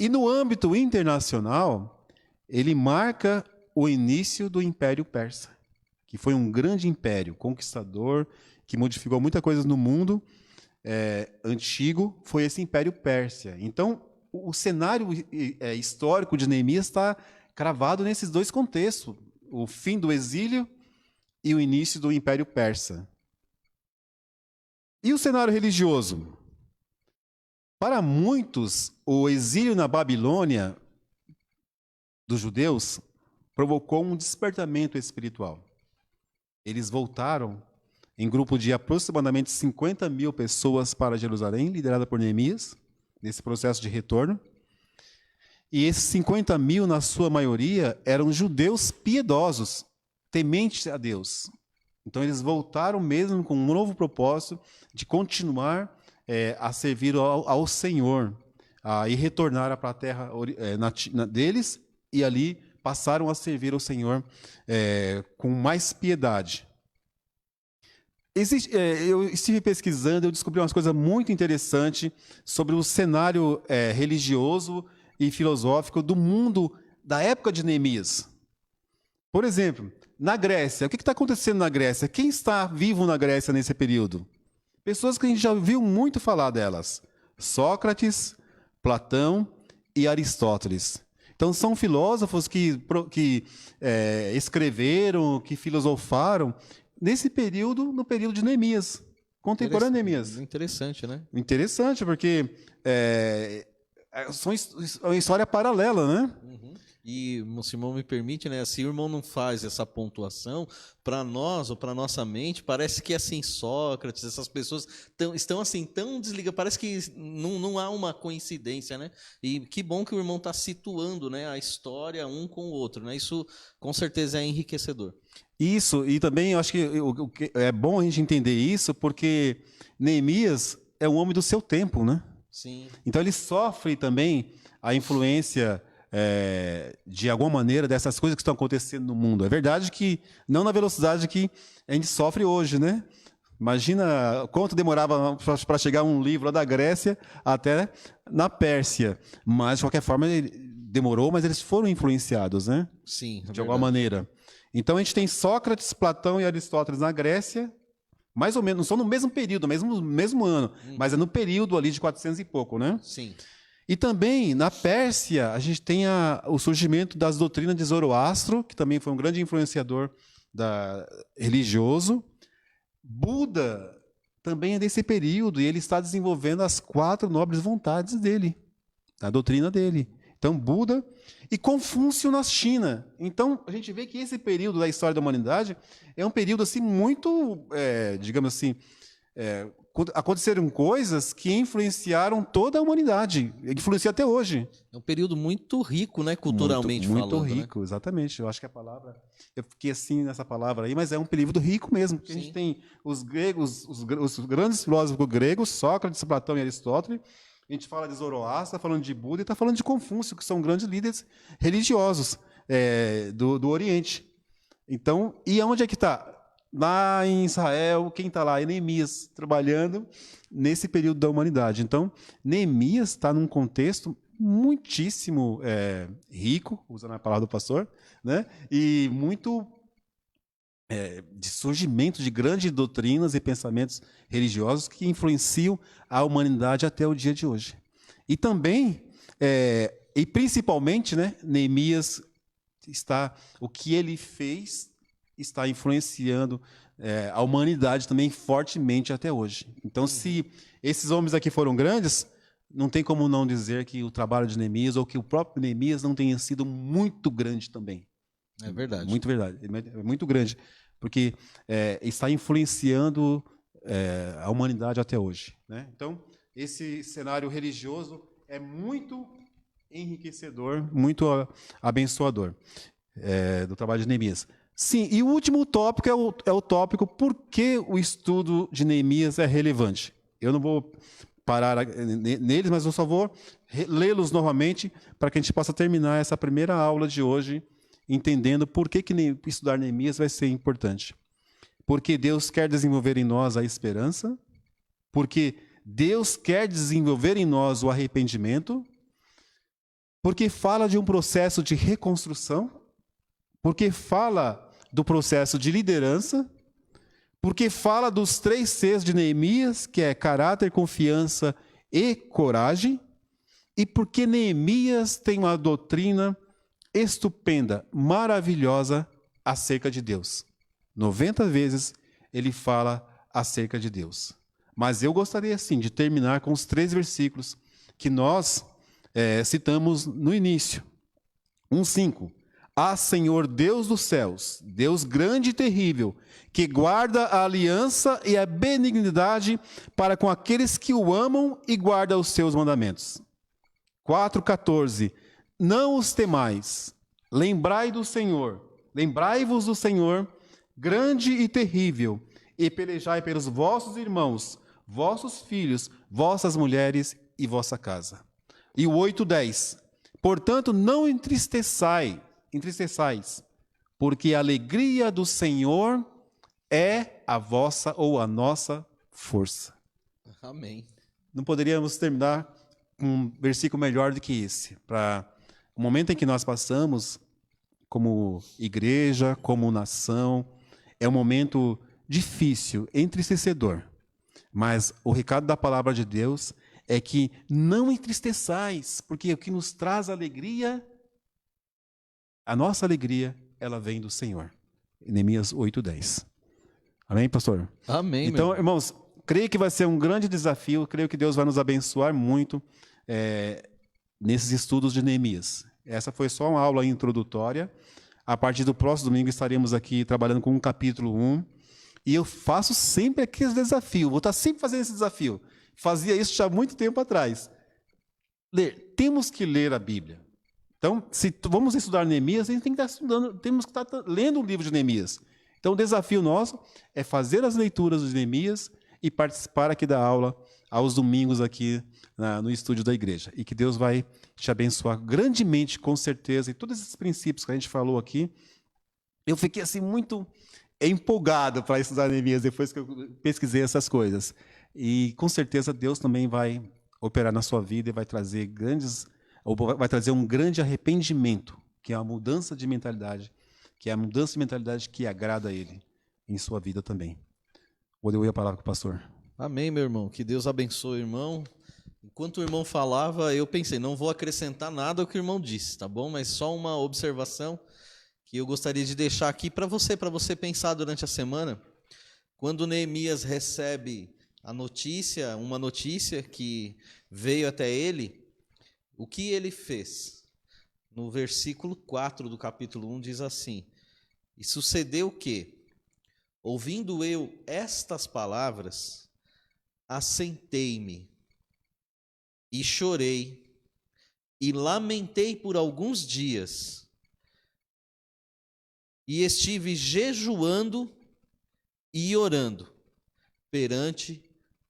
E no âmbito internacional, ele marca o início do Império Persa, que foi um grande império conquistador, que modificou muita coisa no mundo antigo, foi esse Império Pérsia. Então, o cenário histórico de Neemias está cravado nesses dois contextos, o fim do exílio e o início do Império Persa. E o cenário religioso? Para muitos, o exílio na Babilônia dos judeus provocou um despertamento espiritual. Eles voltaram em grupo de aproximadamente 50.000 pessoas para Jerusalém, liderada por Neemias, nesse processo de retorno. E esses 50.000, na sua maioria, eram judeus piedosos, tementes a Deus. Então, eles voltaram mesmo com um novo propósito de continuar a servir ao Senhor e retornaram para a terra deles e ali passaram a servir ao Senhor com mais piedade. Eu estive pesquisando, eu descobri umas coisas muito interessantes sobre o cenário religioso e filosófico do mundo da época de Neemias. Por exemplo, na Grécia, o que está acontecendo na Grécia? Quem está vivo na Grécia nesse período? Pessoas que a gente já ouviu muito falar delas. Sócrates, Platão e Aristóteles. Então, são filósofos que escreveram, que filosofaram nesse período, no período de Neemias, contemporâneo de Neemias. Interessante, né? Interessante, porque é uma história paralela, né? Uhum. E, se o irmão me permite, né? Se o irmão não faz essa pontuação, para nós, ou para nossa mente, parece que assim, Sócrates, essas pessoas estão assim, tão desligadas, parece que não há uma coincidência, né? E que bom que o irmão está situando, né, a história um com o outro, né? Isso com certeza é enriquecedor. Isso, e também eu acho que é bom a gente entender isso, porque Neemias é um homem do seu tempo, né? Sim. Então ele sofre também a influência de alguma maneira dessas coisas que estão acontecendo no mundo. É verdade que não na velocidade que a gente sofre hoje, né? Imagina quanto demorava para chegar um livro lá da Grécia até na Pérsia. Mas, de qualquer forma, demorou, mas eles foram influenciados, né? Sim. De alguma maneira. Então, a gente tem Sócrates, Platão e Aristóteles na Grécia, mais ou menos, não são no mesmo período, mesmo ano, mas é no período ali de 400 e pouco, né? Sim. E também, na Pérsia, a gente tem o surgimento das doutrinas de Zoroastro, que também foi um grande influenciador religioso. Buda também é desse período, e ele está desenvolvendo as 4 nobres vontades dele, a doutrina dele. Então, Buda e Confúcio na China. Então, a gente vê que esse período da história da humanidade é um período assim muito, digamos assim, aconteceram coisas que influenciaram toda a humanidade, influencia até hoje. É um período muito rico, né, culturalmente muito falando. Muito rico, né? Exatamente. Eu acho que a palavra, eu fiquei assim nessa palavra aí, mas é um período rico mesmo. Porque a gente tem os gregos, os grandes filósofos gregos, Sócrates, Platão e Aristóteles. A gente fala de Zoroastro, está falando de Buda e está falando de Confúcio, que são grandes líderes religiosos do Oriente. Então, e aonde é que está? Lá em Israel, quem está lá? É Neemias, trabalhando nesse período da humanidade. Então, Neemias está num contexto muitíssimo rico, usando a palavra do pastor, né? E muito de surgimento de grandes doutrinas e pensamentos religiosos que influenciam a humanidade até o dia de hoje. E também, e principalmente, né, Neemias o que ele fez está influenciando a humanidade também fortemente até hoje. Então, se esses homens aqui foram grandes, não tem como não dizer que o trabalho de Neemias ou que o próprio Neemias não tenha sido muito grande também. É verdade. Muito verdade. É muito grande, porque está influenciando a humanidade até hoje, né? Então, esse cenário religioso é muito enriquecedor, muito abençoador do trabalho de Neemias. Sim, e o último tópico é o tópico por que o estudo de Neemias é relevante. Eu não vou parar neles, mas eu só vou lê-los novamente para que a gente possa terminar essa primeira aula de hoje entendendo por que estudar Neemias vai ser importante. Porque Deus quer desenvolver em nós a esperança, porque Deus quer desenvolver em nós o arrependimento, porque fala de um processo de reconstrução, porque fala do processo de liderança, porque fala dos 3 Cs de Neemias, que é caráter, confiança e coragem, e porque Neemias tem uma doutrina estupenda, maravilhosa acerca de Deus. 90 vezes ele fala acerca de Deus. Mas eu gostaria, sim, de terminar com os 3 versículos que nós citamos no início. 1:5. Ah, Senhor Deus dos céus, Deus grande e terrível, que guarda a aliança e a benignidade para com aqueles que o amam e guardam os seus mandamentos. 4:14. Não os temais, lembrai-vos do Senhor, grande e terrível, e pelejai pelos vossos irmãos, vossos filhos, vossas mulheres e vossa casa. E o 8:10. Portanto, não entristeçais, porque a alegria do Senhor é a vossa ou a nossa força. Amém. Não poderíamos terminar com um versículo melhor do que esse, para o momento em que nós passamos como igreja, como nação, é um momento difícil, entristecedor. Mas o recado da palavra de Deus é que não entristeçais, porque o que nos traz alegria, a nossa alegria, ela vem do Senhor. Neemias 8:10. Amém, pastor? Amém. Então, irmãos, creio que vai ser um grande desafio, creio que Deus vai nos abençoar muito nesses estudos de Neemias. Essa foi só uma aula introdutória. A partir do próximo domingo estaremos aqui trabalhando com o capítulo 1. E eu faço sempre aquele desafio, vou estar sempre fazendo esse desafio. Fazia isso já há muito tempo atrás. Temos que ler a Bíblia. Então, se vamos estudar Neemias, a gente tem que estar estudando, temos que estar lendo o livro de Neemias. Então, o desafio nosso é fazer as leituras de Neemias e participar aqui da aula aos domingos aqui no estúdio da igreja. E que Deus vai te abençoar grandemente, com certeza. E todos esses princípios que a gente falou aqui, eu fiquei assim muito empolgado para estudar Neemias depois que eu pesquisei essas coisas. E com certeza Deus também vai operar na sua vida e vai trazer um grande arrependimento, que é a mudança de mentalidade, que agrada a Ele em sua vida também. Vou devolver a palavra para o pastor. Amém, meu irmão. Que Deus abençoe o irmão. Enquanto o irmão falava, eu pensei, não vou acrescentar nada ao que o irmão disse, tá bom? Mas só uma observação que eu gostaria de deixar aqui para você pensar durante a semana. Quando Neemias recebe uma notícia que veio até ele, o que ele fez? No versículo 4 do capítulo 1 diz assim: E sucedeu que, ouvindo eu estas palavras, assentei-me e chorei e lamentei por alguns dias, e estive jejuando e orando perante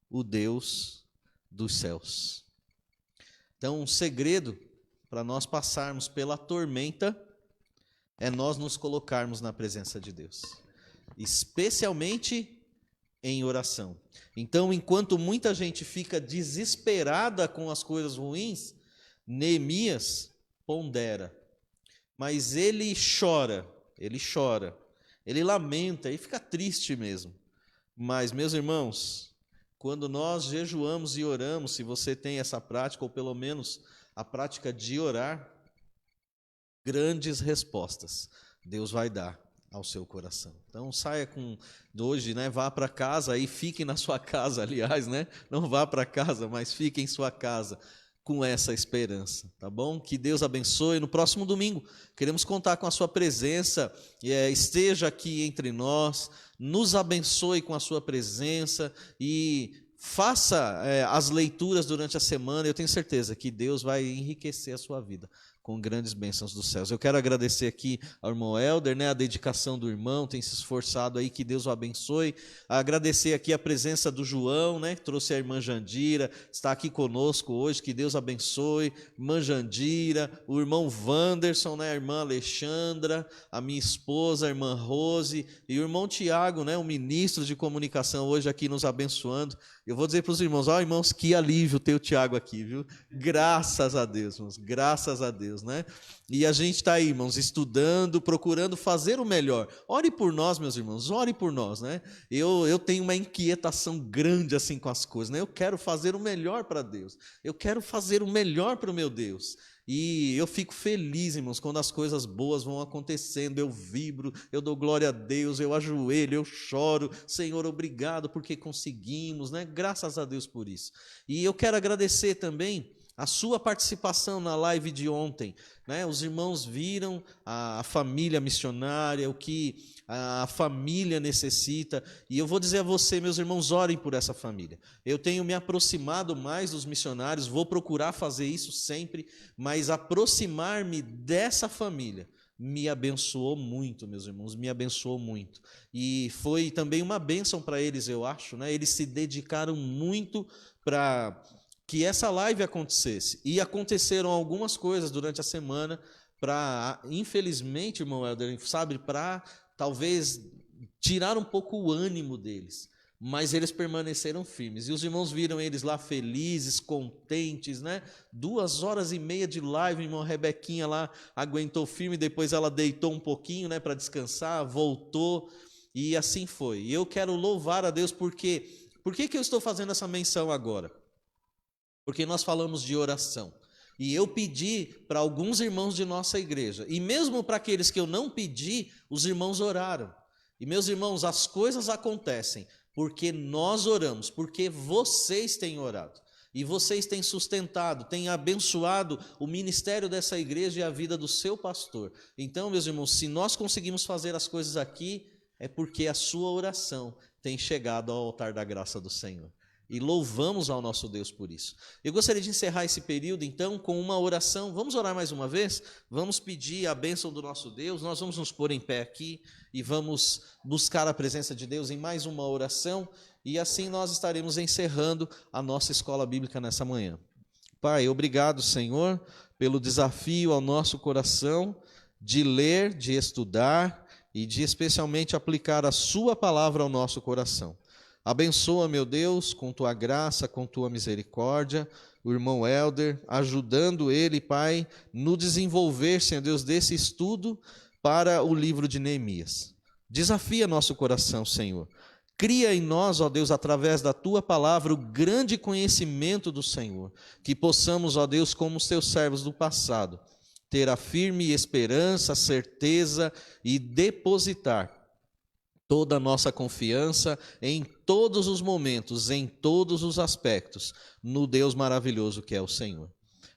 o Deus dos céus. Então, um segredo para nós passarmos pela tormenta é nós nos colocarmos na presença de Deus, especialmente em oração. Então, enquanto muita gente fica desesperada com as coisas ruins, Neemias pondera, mas ele chora, ele lamenta e fica triste mesmo. Mas, meus irmãos, quando nós jejuamos e oramos, se você tem essa prática, ou pelo menos a prática de orar, grandes respostas Deus vai dar ao seu coração. Então saia com hoje, né? Vá para casa, aí fique na sua casa, aliás, né? Não vá para casa, mas fique em sua casa com essa esperança, tá bom? Que Deus abençoe. No próximo domingo queremos contar com a sua presença, esteja aqui entre nós, nos abençoe com a sua presença e faça as leituras durante a semana. Eu tenho certeza que Deus vai enriquecer a sua vida com grandes bênçãos dos céus. Eu quero agradecer aqui ao irmão Helder, né, a dedicação do irmão, tem se esforçado aí, que Deus o abençoe. Agradecer aqui a presença do João, né, que trouxe a irmã Jandira, está aqui conosco hoje, que Deus abençoe. Irmã Jandira, o irmão Wanderson, né, a irmã Alexandra, a minha esposa, a irmã Rose, e o irmão Tiago, né, o ministro de comunicação, hoje aqui nos abençoando. Eu vou dizer para os irmãos, irmãos, que alívio ter o Tiago aqui, viu? Graças a Deus, irmãos, graças a Deus, né? E a gente está aí, irmãos, estudando, procurando fazer o melhor. Ore por nós, meus irmãos, ore por nós, né? Eu tenho uma inquietação grande assim com as coisas, né? Eu quero fazer o melhor para Deus, eu quero fazer o melhor para o meu Deus. E eu fico feliz, irmãos, quando as coisas boas vão acontecendo, eu vibro, eu dou glória a Deus, eu ajoelho, eu choro, Senhor, obrigado porque conseguimos, né? Graças a Deus por isso. E eu quero agradecer também a sua participação na live de ontem, né? Os irmãos viram a família missionária, o que a família necessita, e eu vou dizer a você, meus irmãos, orem por essa família. Eu tenho me aproximado mais dos missionários, vou procurar fazer isso sempre, mas aproximar-me dessa família me abençoou muito, meus irmãos, me abençoou muito. E foi também uma bênção para eles, eu acho, né? Eles se dedicaram muito para que essa live acontecesse. E aconteceram algumas coisas durante a semana para, infelizmente, irmão Helder, sabe, para talvez tirar um pouco o ânimo deles. Mas eles permaneceram firmes. E os irmãos viram eles lá felizes, contentes, né? 2h30 de live, irmão Rebequinha lá aguentou firme, depois ela deitou um pouquinho, né, para descansar, voltou, e assim foi. E eu quero louvar a Deus porque... Por que eu estou fazendo essa menção agora? Porque nós falamos de oração. E eu pedi para alguns irmãos de nossa igreja. E mesmo para aqueles que eu não pedi, os irmãos oraram. E meus irmãos, as coisas acontecem porque nós oramos, porque vocês têm orado. E vocês têm sustentado, têm abençoado o ministério dessa igreja e a vida do seu pastor. Então, meus irmãos, se nós conseguimos fazer as coisas aqui, é porque a sua oração tem chegado ao altar da graça do Senhor. E louvamos ao nosso Deus por isso. Eu gostaria de encerrar esse período, então, com uma oração. Vamos orar mais uma vez? Vamos pedir a bênção do nosso Deus. Nós vamos nos pôr em pé aqui e vamos buscar a presença de Deus em mais uma oração. E assim nós estaremos encerrando a nossa escola bíblica nessa manhã. Pai, obrigado, Senhor, pelo desafio ao nosso coração de ler, de estudar e de especialmente aplicar a sua palavra ao nosso coração. Abençoa, meu Deus, com tua graça, com tua misericórdia, o irmão Helder, ajudando ele, Pai, no desenvolver, Senhor Deus, desse estudo para o livro de Neemias. Desafia nosso coração, Senhor. Cria em nós, ó Deus, através da tua palavra, o grande conhecimento do Senhor, que possamos, ó Deus, como os teus servos do passado, ter a firme esperança, certeza e depositar toda a nossa confiança em todos os momentos, em todos os aspectos, no Deus maravilhoso que é o Senhor.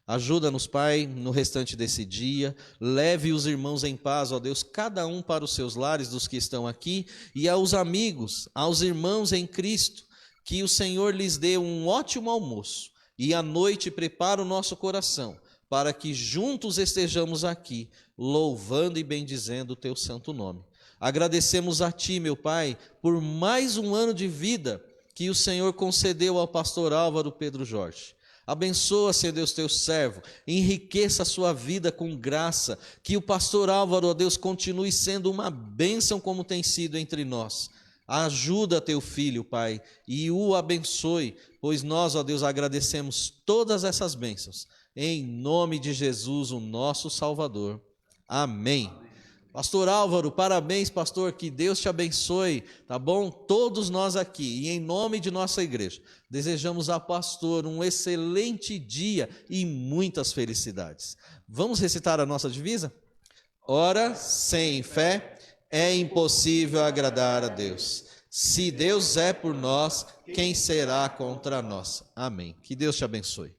Ajuda-nos, Pai, no restante desse dia, leve os irmãos em paz, ó Deus, cada um para os seus lares dos que estão aqui, e aos amigos, aos irmãos em Cristo, que o Senhor lhes dê um ótimo almoço, e à noite prepara o nosso coração, para que juntos estejamos aqui, louvando e bendizendo o teu santo nome. Agradecemos a Ti, meu Pai, por mais um ano de vida que o Senhor concedeu ao pastor Álvaro Pedro Jorge. Abençoa, Senhor Deus, teu servo, enriqueça a sua vida com graça, que o pastor Álvaro, ó Deus, continue sendo uma bênção como tem sido entre nós. Ajuda teu filho, Pai, e o abençoe, pois nós, ó Deus, agradecemos todas essas bênçãos, em nome de Jesus, o nosso Salvador. Amém. Pastor Álvaro, parabéns, pastor, que Deus te abençoe, tá bom? Todos nós aqui, e em nome de nossa igreja, desejamos a pastor um excelente dia e muitas felicidades. Vamos recitar a nossa divisa? Ora, sem fé é impossível agradar a Deus. Se Deus é por nós, quem será contra nós? Amém. Que Deus te abençoe.